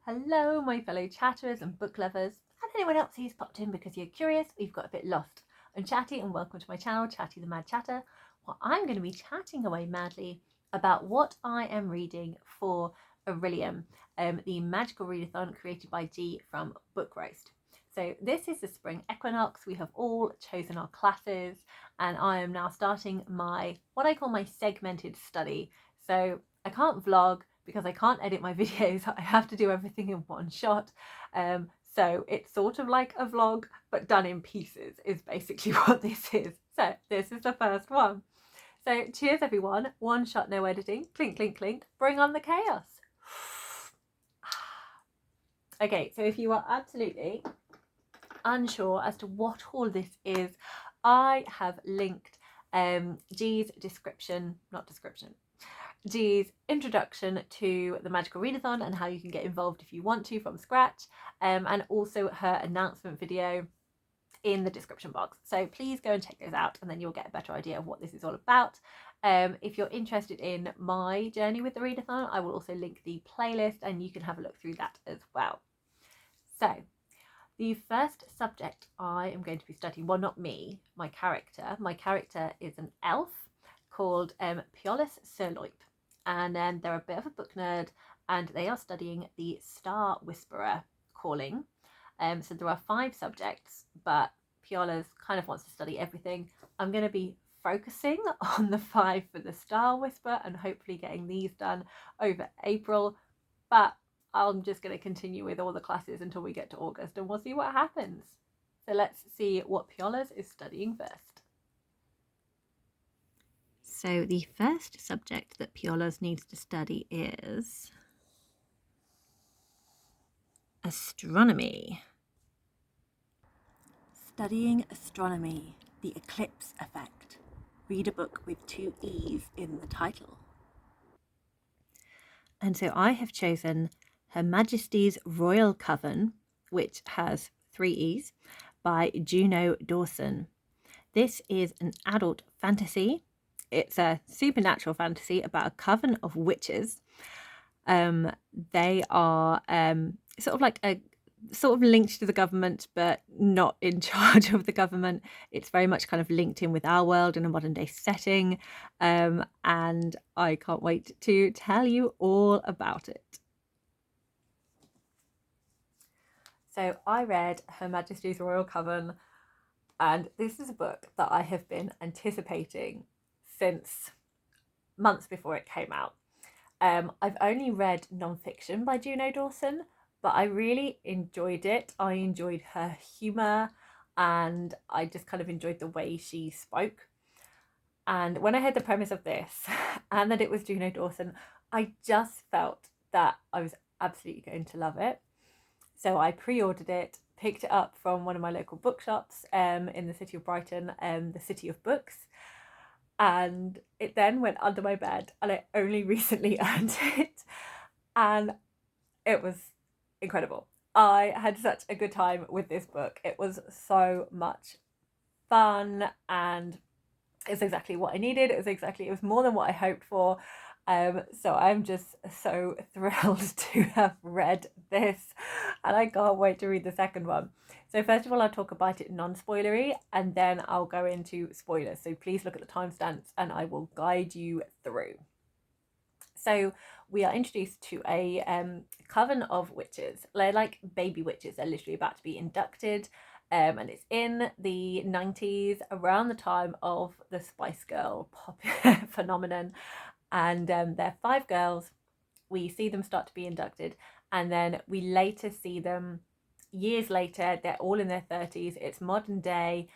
Hello, my fellow chatterers and book lovers, and anyone else who's popped in because you're curious or you've got a bit lost. I'm Chatty, and welcome to my channel, Chatty the Mad Chatter, where I'm going to be chatting away madly about what I am reading for Orilium, the magical readathon created by G from Book Roast. So this is the Spring Equinox. We have all chosen our classes, and I am now starting what I call my segmented study. So I can't vlog because I can't edit my videos. I have to do everything in one shot. So it's sort of like a vlog, but done in pieces is basically what this is. So this is the first one. So cheers everyone. One shot, no editing. Clink, clink, clink. Bring on the chaos. Okay, so if you are absolutely unsure as to what all this is, I have linked G's introduction to the magical readathon and how you can get involved if you want to from scratch, and also her announcement video in the description box. So please go and check those out, and then you'll get a better idea of what this is all about. If you're interested in my journey with the readathon, I will also link the playlist and you can have a look through that as well. So the first subject I am going to be studying, well, not me, my character is an elf called Psionics, and then they're a bit of a book nerd, and they are studying the Star Whisperer calling. So there are 5 subjects, but Psionics kind of wants to study everything. I'm going to be focusing on the 5 for the Star Whisperer and hopefully getting these done over April, but I'm just going to continue with all the classes until we get to August, and we'll see what happens. So let's see what Psionics is studying first. So the first subject that Psionics needs to study is Astronomy. Studying Astronomy, the Eclipse Effect. Read a book with 2 E's in the title. And so I have chosen Her Majesty's sRoyalCoven, which has 3 E's, by Juno Dawson. This is an adult fantasy. It's a supernatural fantasy about a coven of witches. They are sort of linked to the government, but not in charge of the government. It's very much kind of linked in with our world in a modern day setting. And I can't wait to tell you all about it. So I read Her Majesty's sRoyalCoven, and this is a book that I have been anticipating since months before it came out. I've only read non-fiction by Juno Dawson, but I really enjoyed it. I enjoyed her humour, and I just kind of enjoyed the way she spoke. And when I heard the premise of this and that it was Juno Dawson, I just felt that I was absolutely going to love it. So I pre-ordered it, picked it up from one of my local bookshops in the city of Brighton, the City of Books, and it then went under my bed, and I only recently earned it, and it was incredible. I had such a good time with this book. It was so much fun, and it's exactly what I needed. It was more than what I hoped for. So I'm just so thrilled to have read this, and I can't wait to read the second one. So first of all, I'll talk about it non-spoilery, and then I'll go into spoilers. So please look at the timestamps and I will guide you through. So we are introduced to a coven of witches. They're like baby witches. They're literally about to be inducted. And it's in the 90s, around the time of the Spice Girl pop phenomenon. And they're 5 girls. We see them start to be inducted, and then we later see them years later. They're all in their 30s. It's modern day,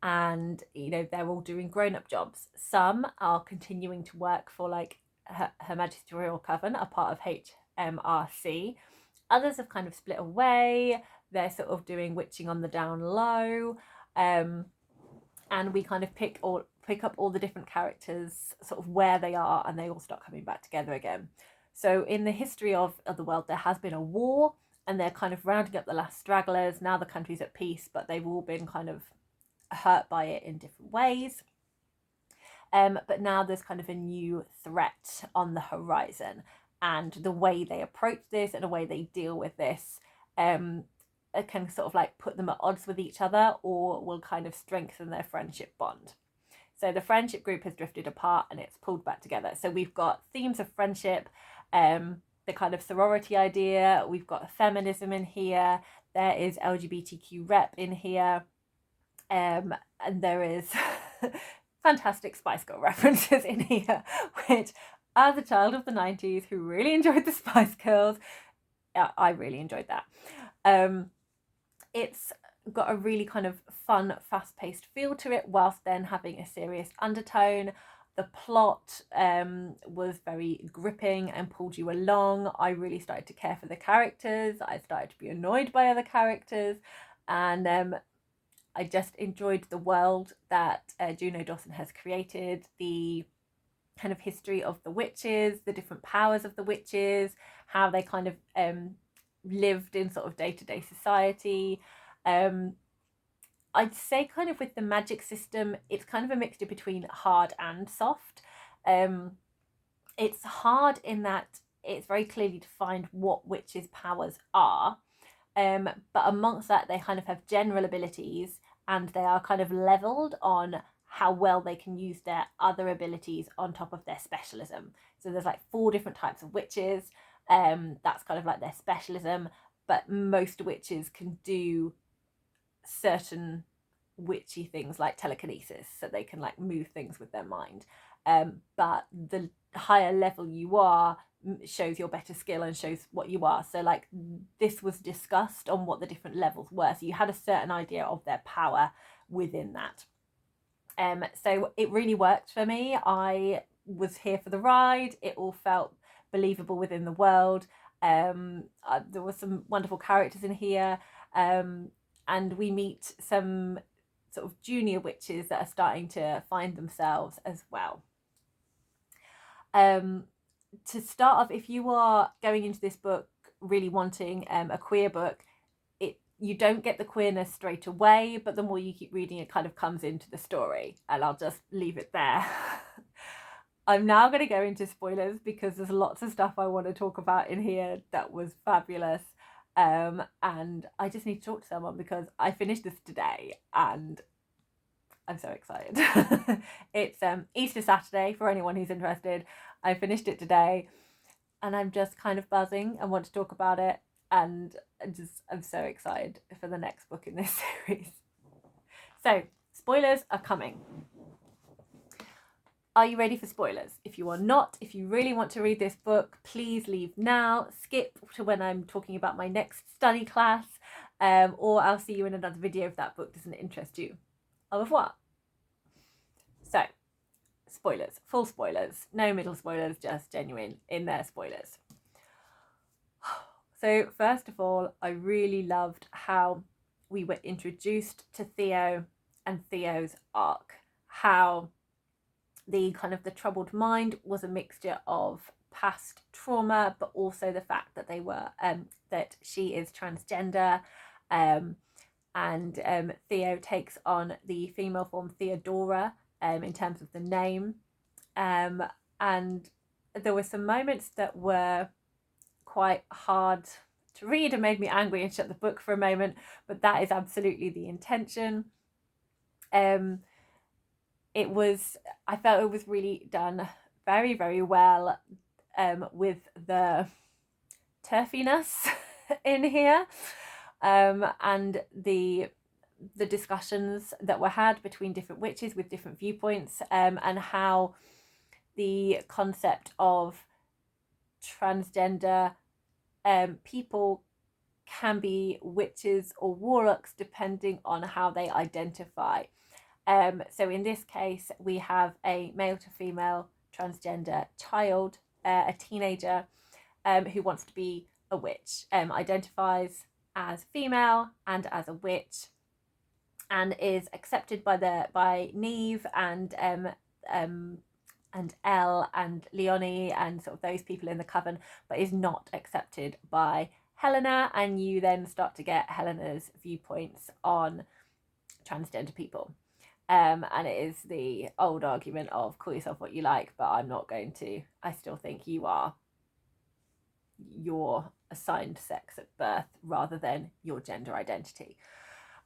and they're all doing grown-up jobs. Some are continuing to work for like Her Majesty's sRoyalCoven, a part of HMRC. Others have kind of split away. They're sort of doing witching on the down low, and we kind of pick up all the different characters, sort of where they are, and they all start coming back together again. So in the history of the world, there has been a war, and they're kind of rounding up the last stragglers. Now the country's at peace, but they've all been kind of hurt by it in different ways. But now there's kind of a new threat on the horizon, and the way they approach this and the way they deal with this can sort of like put them at odds with each other, or will kind of strengthen their friendship bond. So the friendship group has drifted apart and it's pulled back together. So we've got themes of friendship, the kind of sorority idea, we've got feminism in here, there is LGBTQ rep in here, and there is fantastic Spice Girl references in here, which, as a child of the 90s who really enjoyed the Spice Girls, I really enjoyed that. It's got a really kind of fun, fast-paced feel to it, whilst then having a serious undertone. The plot was very gripping and pulled you along. I really started to care for the characters. I started to be annoyed by other characters, and I just enjoyed the world that Juno Dawson has created, the kind of history of the witches, the different powers of the witches, how they kind of lived in sort of day-to-day society. I'd say kind of with the magic system, it's kind of a mixture between hard and soft. It's hard in that it's very clearly defined what witches' powers are, but amongst that they kind of have general abilities, and they are kind of leveled on how well they can use their other abilities on top of their specialism. So there's like 4 different types of witches. That's kind of like their specialism, but most witches can do certain witchy things like telekinesis, so they can like move things with their mind. But the higher level you are shows your better skill and shows what you are. So like this was discussed on what the different levels were, so you had a certain idea of their power within that. So it really worked for me. I was here for the ride. It all felt believable within the world. There were some wonderful characters in here, and we meet some sort of junior witches that are starting to find themselves as well. To start off, if you are going into this book really wanting a queer book, you don't get the queerness straight away, but the more you keep reading, it kind of comes into the story, and I'll just leave it there. I'm now going to go into spoilers because there's lots of stuff I want to talk about in here that was fabulous, and I just need to talk to someone because I finished this today and I'm so excited. It's Easter Saturday for anyone who's interested. I finished it today and I'm just kind of buzzing and want to talk about it, and I'm so excited for the next book in this series. So spoilers are coming. Are you ready for spoilers? If you are not, if you really want to read this book, please leave now. Skip to when I'm talking about my next study class, or I'll see you in another video if that book doesn't interest you. Au revoir. So, spoilers, full spoilers, no middle spoilers, just genuine in their spoilers. So first of all, I really loved how we were introduced to Theo and Theo's arc, how the kind of the troubled mind was a mixture of past trauma, but also the fact that they were that she is transgender, and Theo takes on the female form Theodora in terms of the name, and there were some moments that were quite hard to read and made me angry and shut the book for a moment, but that is absolutely the intention. I felt it was really done very, very well, with the turfiness in here, and the discussions that were had between different witches with different viewpoints, and how the concept of transgender people can be witches or warlocks depending on how they identify. So in this case, we have a male to female transgender child, a teenager, who wants to be a witch, identifies as female and as a witch, and is accepted by Neve and Elle and Leonie and sort of those people in the Coven, but is not accepted by Helena, and you then start to get Helena's viewpoints on transgender people. And it is the old argument of call yourself what you like, but I'm not going to. I still think you are your assigned sex at birth rather than your gender identity.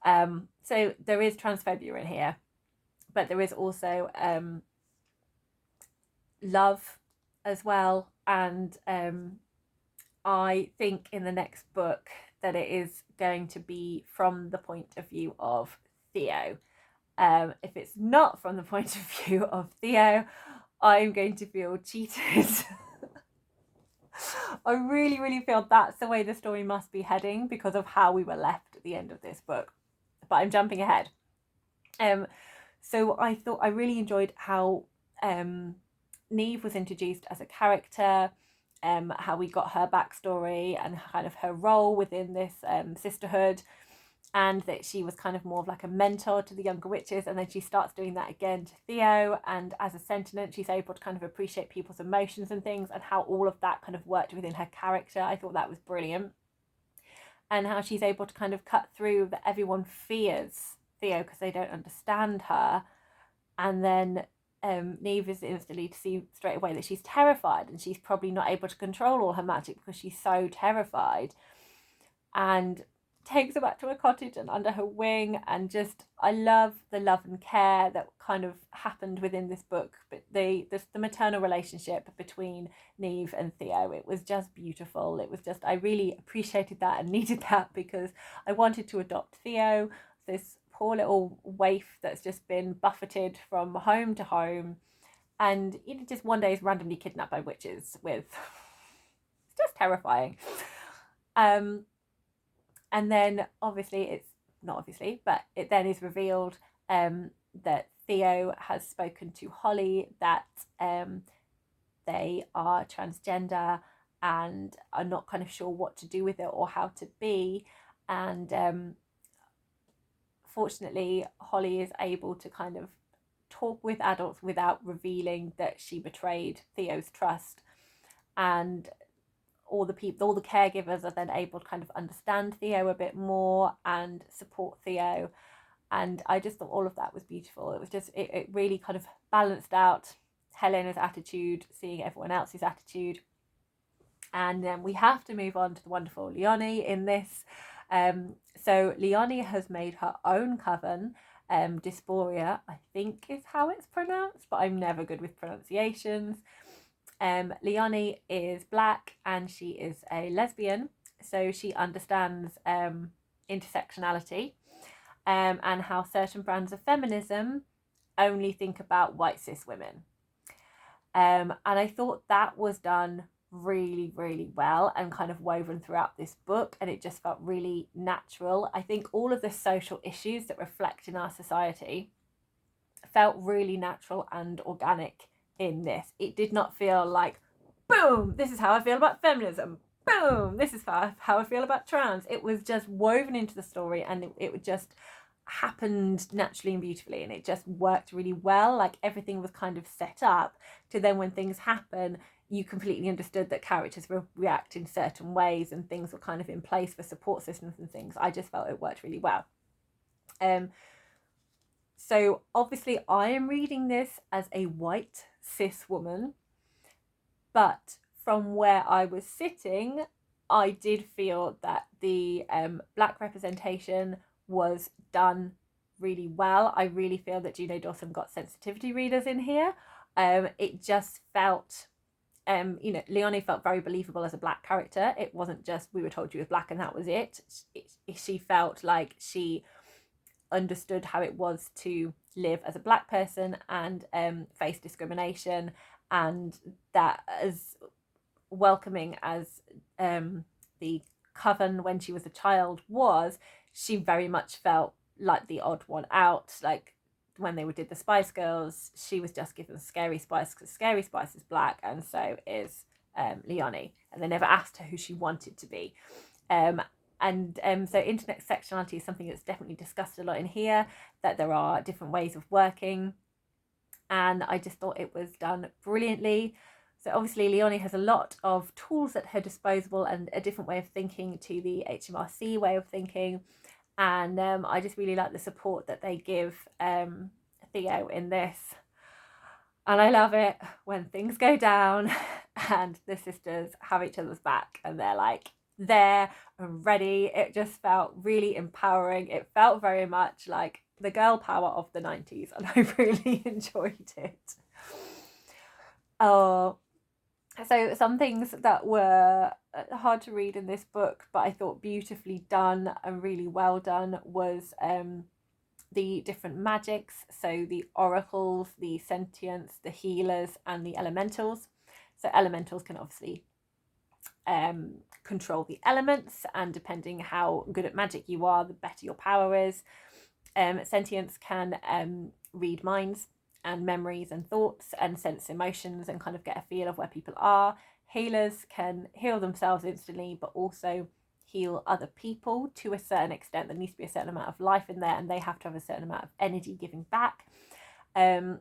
So there is transphobia in here, but there is also love as well. And I think in the next book that it is going to be from the point of view of Theo. If it's not from the point of view of Theo, I'm going to feel cheated. I really, really feel that's the way the story must be heading because of how we were left at the end of this book. But I'm jumping ahead. So I thought I really enjoyed how Neve was introduced as a character, how we got her backstory and kind of her role within this sisterhood, and that she was kind of more of like a mentor to the younger witches, and then she starts doing that again to Theo, and as a sentient she's able to kind of appreciate people's emotions and things, and how all of that kind of worked within her character. I thought that was brilliant. And how she's able to kind of cut through that everyone fears Theo because they don't understand her, and then Neve is instantly to see straight away that she's terrified, and she's probably not able to control all her magic because she's so terrified, and takes her back to her cottage and under her wing. And just, I love the love and care that kind of happened within this book, but the maternal relationship between Neve and Theo, it was just beautiful. It was just, I really appreciated that and needed that because I wanted to adopt Theo, this poor little waif that's just been buffeted from home to home, and just one day is randomly kidnapped by witches with it's just terrifying. And then obviously it's not obviously, but it then is revealed that Theo has spoken to Holly that they are transgender and are not kind of sure what to do with it or how to be. And fortunately, Holly is able to kind of talk with adults without revealing that she betrayed Theo's trust. And all the caregivers are then able to kind of understand Theo a bit more and support Theo. And I just thought all of that was beautiful. It was just, it really kind of balanced out Helena's attitude, seeing everyone else's attitude. And then we have to move on to the wonderful Leonie in this. So Leonie has made her own coven. Dysphoria, I think is how it's pronounced, but I'm never good with pronunciations. Leonie is black and she is a lesbian, so she understands intersectionality and how certain brands of feminism only think about white cis women. And I thought that was done really, really well and kind of woven throughout this book, and it just felt really natural. I think all of the social issues that reflect in our society felt really natural and organic in this. It did not feel like, boom, this is how I feel about feminism, boom, this is how I feel about trans. It was just woven into the story, and it just happened naturally and beautifully, and it just worked really well. Like everything was kind of set up to then when things happen, you completely understood that characters will react in certain ways and things were kind of in place for support systems and things. I just felt it worked really well. So obviously I am reading this as a white cis woman, but from where I was sitting, I did feel that the black representation was done really well. I really feel that Juno Dawson got sensitivity readers in here. It just felt, Leonie felt very believable as a black character. It wasn't just we were told she was black and that was it. She felt like she understood how it was to live as a black person and face discrimination, and that as welcoming as the Coven when she was a child was, she very much felt like the odd one out. Like when they did the Spice Girls, she was just given Scary Spice because Scary Spice is black and so is Leonie, and they never asked her who she wanted to be. So intersectionality is something that's definitely discussed a lot in here, that there are different ways of working, and I just thought it was done brilliantly. So obviously Leonie has a lot of tools at her disposal and a different way of thinking to the HMRC way of thinking, and I just really like the support that they give Theo in this. And I love it when things go down and the sisters have each other's back and they're like there and ready. It just felt really empowering. It felt very much like the girl power of the 90s, and I really enjoyed it. Oh, so some things that were hard to read in this book, but I thought beautifully done and really well done, was the different magics. So the oracles, the sentients, the healers, and the elementals. So elementals can obviously control the elements, and depending how good at magic you are, the better your power is. Sentients can read minds and memories and thoughts and sense emotions and kind of get a feel of where people are. Healers can heal themselves instantly, but also heal other people to a certain extent. There needs to be a certain amount of life in there, and they have to have a certain amount of energy giving back. And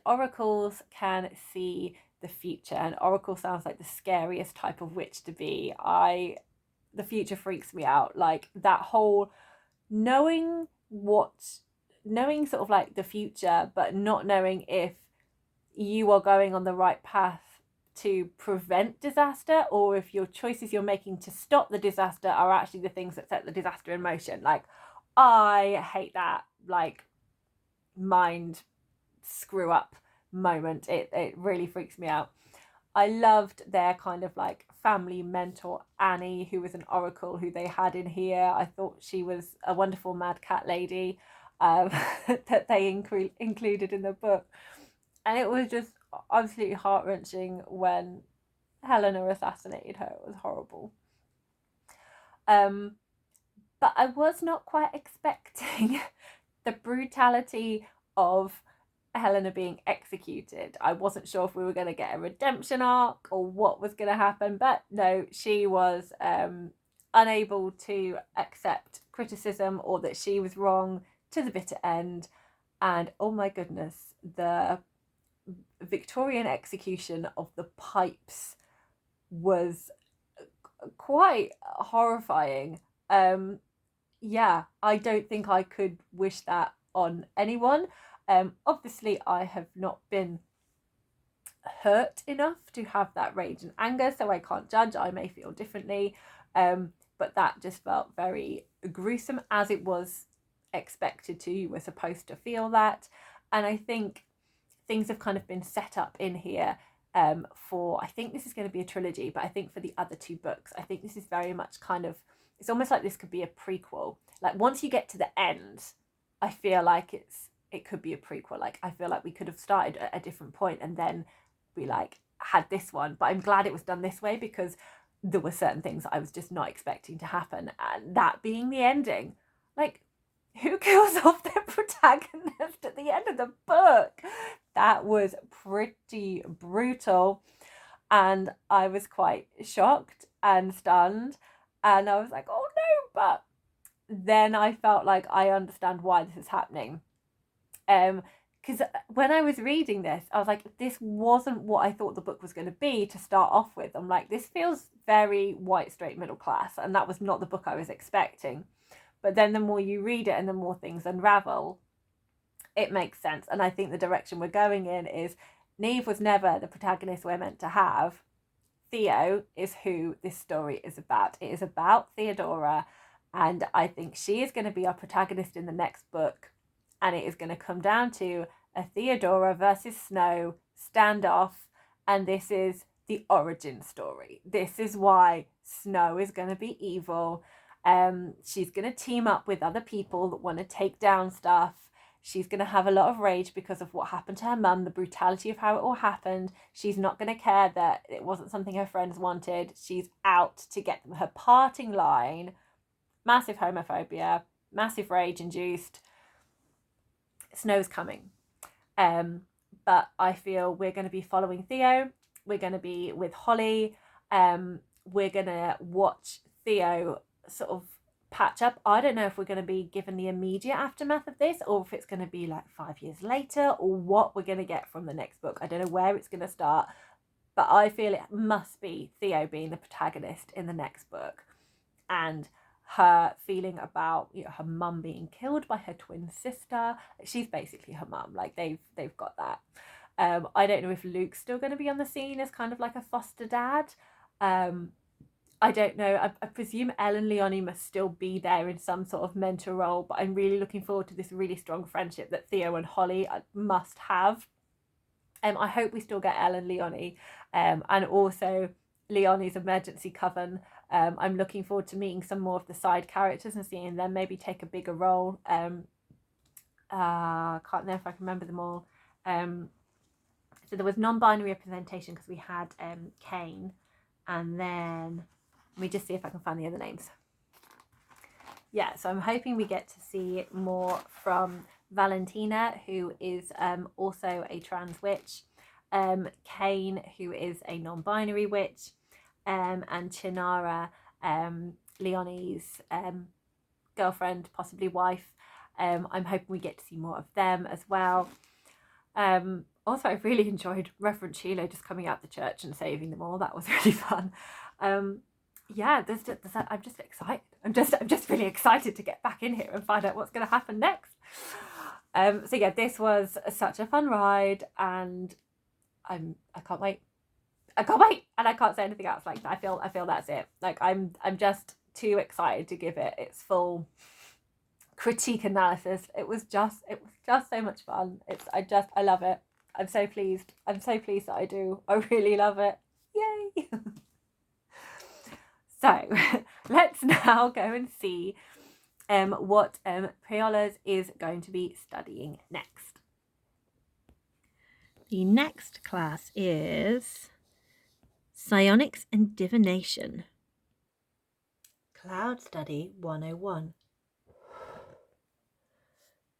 oracles can see the future, and oracle sounds like the scariest type of witch to be. The future freaks me out. Like that whole knowing sort of like the future, but not knowing if you are going on the right path to prevent disaster, or if your choices you're making to stop the disaster are actually the things that set the disaster in motion. Like, I hate that, like, mind screw up moment. It really freaks me out. I loved their kind of like family mentor, Annie, who was an oracle who they had in here. I thought she was a wonderful mad cat lady that they included in the book. And it was just absolutely heart-wrenching when Helena assassinated her. It was horrible. But I was not quite expecting the brutality of Helena being executed. I wasn't sure if we were going to get a redemption arc or what was going to happen, but no, she was unable to accept criticism or that she was wrong to the bitter end. And oh my goodness, the Victorian execution of the pipes was quite horrifying. Yeah, I don't think I could wish that on anyone. Obviously, I have not been hurt enough to have that rage and anger, so I can't judge. I may feel differently, but that just felt very gruesome, as it was expected to. You were supposed to feel that, and I think things have kind of been set up in here for, I think this is going to be a trilogy, but I think for the other two books, I think this is very much kind of, it's almost like this could be a prequel. Like once you get to the end, I feel like it could be a prequel. Like I feel like we could have started at a different point and then we like had this one, but I'm glad it was done this way because there were certain things I was just not expecting to happen, and that being the ending. Like, who kills off their protagonist at the end of the book? That was pretty brutal, and I was quite shocked and stunned, and I was like, oh no, but then I felt like I understand why this is happening. Because when I was reading this, I was like, this wasn't what I thought the book was going to be to start off with. I'm like, this feels very white, straight, middle class, and that was not the book I was expecting. But then the more you read it and the more things unravel, it makes sense. And I think the direction we're going in is Neve was never the protagonist we're meant to have. Theo is who this story is about. It is about Theodora, and I think she is going to be our protagonist in the next book. And it is going to come down to a Theodora versus Snow standoff, and this is the origin story. This is why Snow is going to be evil. She's going to team up with other people that want to take down stuff. She's going to have a lot of rage because of what happened to her mum, the brutality of how it all happened. She's not going to care that it wasn't something her friends wanted. She's out to get them. Her parting line, massive homophobia, massive rage induced. Snow's coming. But I feel we're going to be following Theo. We're going to be with Holly. We're going to watch Theo sort of patch up. I don't know if we're going to be given the immediate aftermath of this, or if it's going to be like 5 years later, or what we're going to get from the next book. I don't know where it's going to start, but I feel it must be Theo being the protagonist in the next book, and her feeling about, you know, her mum being killed by her twin sister. She's basically her mum. Like they've got that. I don't know if Luke's still going to be on the scene as kind of like a foster dad. I don't know. I presume Elle and Leonie must still be there in some sort of mentor role, but I'm really looking forward to this really strong friendship that Theo and Holly must have. I hope we still get Elle and Leonie, and also Leonie's emergency coven. I'm looking forward to meeting some more of the side characters and seeing them maybe take a bigger role. Can't know if I can remember them all. So there was non-binary representation because we had Kane, and then let me just see if I can find the other names. Yeah, so I'm hoping we get to see more from Valentina, who is also a trans witch, Kane, who is a non-binary witch, and Chinara, Leonie's girlfriend, possibly wife. I'm hoping we get to see more of them as well. Also, I really enjoyed Reverend Sheila just coming out the church and saving them all. That was really fun. Yeah, I'm just excited. I'm just really excited to get back in here and find out what's going to happen next. So yeah, this was such a fun ride, and I can't wait. I can't wait, and I can't say anything else. Like I feel that's it. Like I'm just too excited to give it its full critique analysis. It was just so much fun. I love it. I'm so pleased that I do. I really love it. Yay. So let's now go and see what Priolas is going to be studying next. The next class is Psionics and Divination. Cloud Study 101.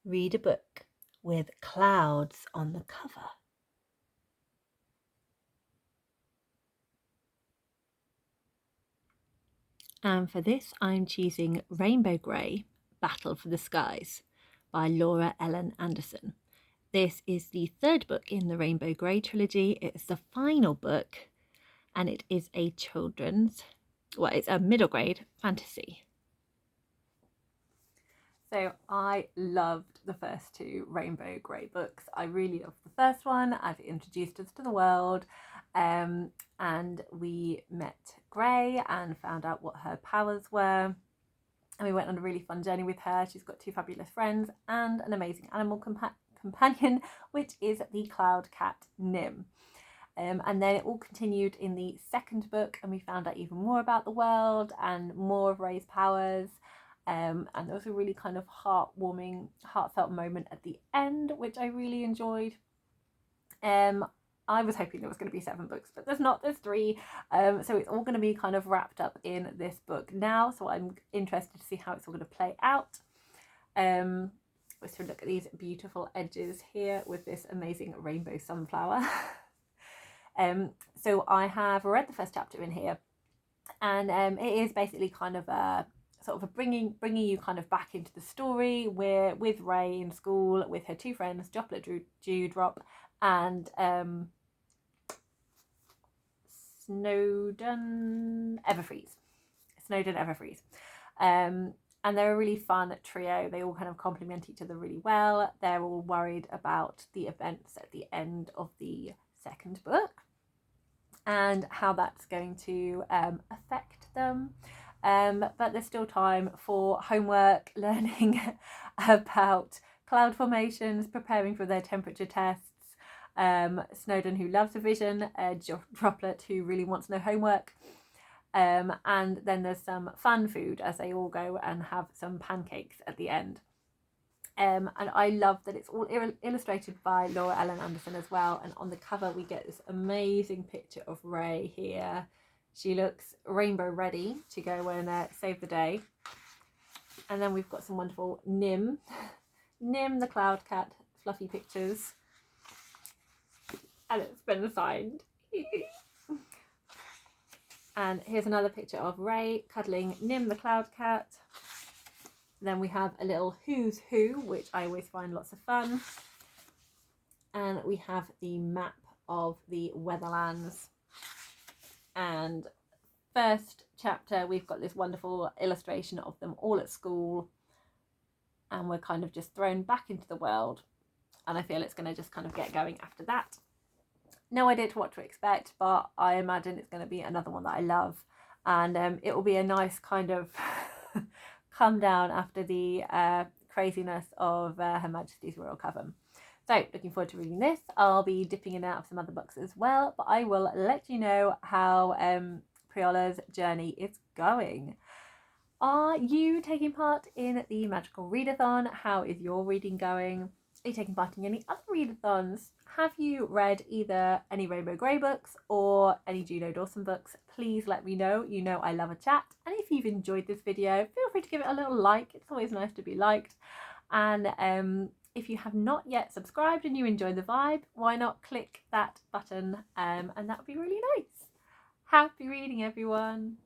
Read a book with clouds on the cover. And for this, I'm choosing Rainbow Grey, Battle for the Skies by Laura Ellen Anderson. This is the third book in the Rainbow Grey trilogy. It's the final book, and it is a it's a middle grade fantasy. So I loved the first two Rainbow Grey books. I really loved the first one as it introduced us to the world. And we met Grey and found out what her powers were. And we went on a really fun journey with her. She's got two fabulous friends and an amazing animal companion, which is the cloud cat Nim. And then it all continued in the second book, and we found out even more about the world and more of Ray's powers. And there was a really kind of heartwarming, heartfelt moment at the end, which I really enjoyed. I was hoping there was going to be 7 books, but there's not, there's 3. So it's all going to be kind of wrapped up in this book now. So I'm interested to see how it's all going to play out. Let's look at these beautiful edges here with this amazing rainbow sunflower. So I have read the first chapter in here, and it is basically kind of a sort of bringing you kind of back into the story. We're with Ray in school with her 2 friends, Droplet Dewdrop and Snowdon Everfreeze. And they're a really fun trio. They all kind of complement each other really well. They're all worried about the events at the end of the second book and how that's going to affect them. But there's still time for homework, learning about cloud formations, preparing for their temperature tests. Snowdon, who loves a vision, Droplet, who really wants no homework. And then there's some fun food as they all go and have some pancakes at the end. And I love that it's all illustrated by Laura Ellen Anderson as well. And on the cover, we get this amazing picture of Ray here. She looks rainbow ready to go and save the day. And then we've got some wonderful Nim the cloud cat, fluffy pictures. And it's been signed. And here's another picture of Ray cuddling Nim the cloud cat. Then we have a little who's who, which I always find lots of fun. And we have the map of the Weatherlands. And first chapter, we've got this wonderful illustration of them all at school. And we're kind of just thrown back into the world. And I feel it's going to just kind of get going after that. No idea to what to expect, but I imagine it's going to be another one that I love, and it will be a nice kind of come down after the craziness of Her Majesty's Royal Coven. So looking forward to reading this. I'll be dipping in and out of some other books as well, but I will let you know how Priola's journey is going. Are you taking part in the magical readathon? How is your reading going? Are you taking part in any other readathons? Have you read either any Rainbow Grey books or any Juno Dawson books? Please let me know. You know I love a chat. And if you've enjoyed this video, feel free to give it a little like. It's always nice to be liked. And if you have not yet subscribed and you enjoy the vibe, why not click that button, and that would be really nice. Happy reading, everyone.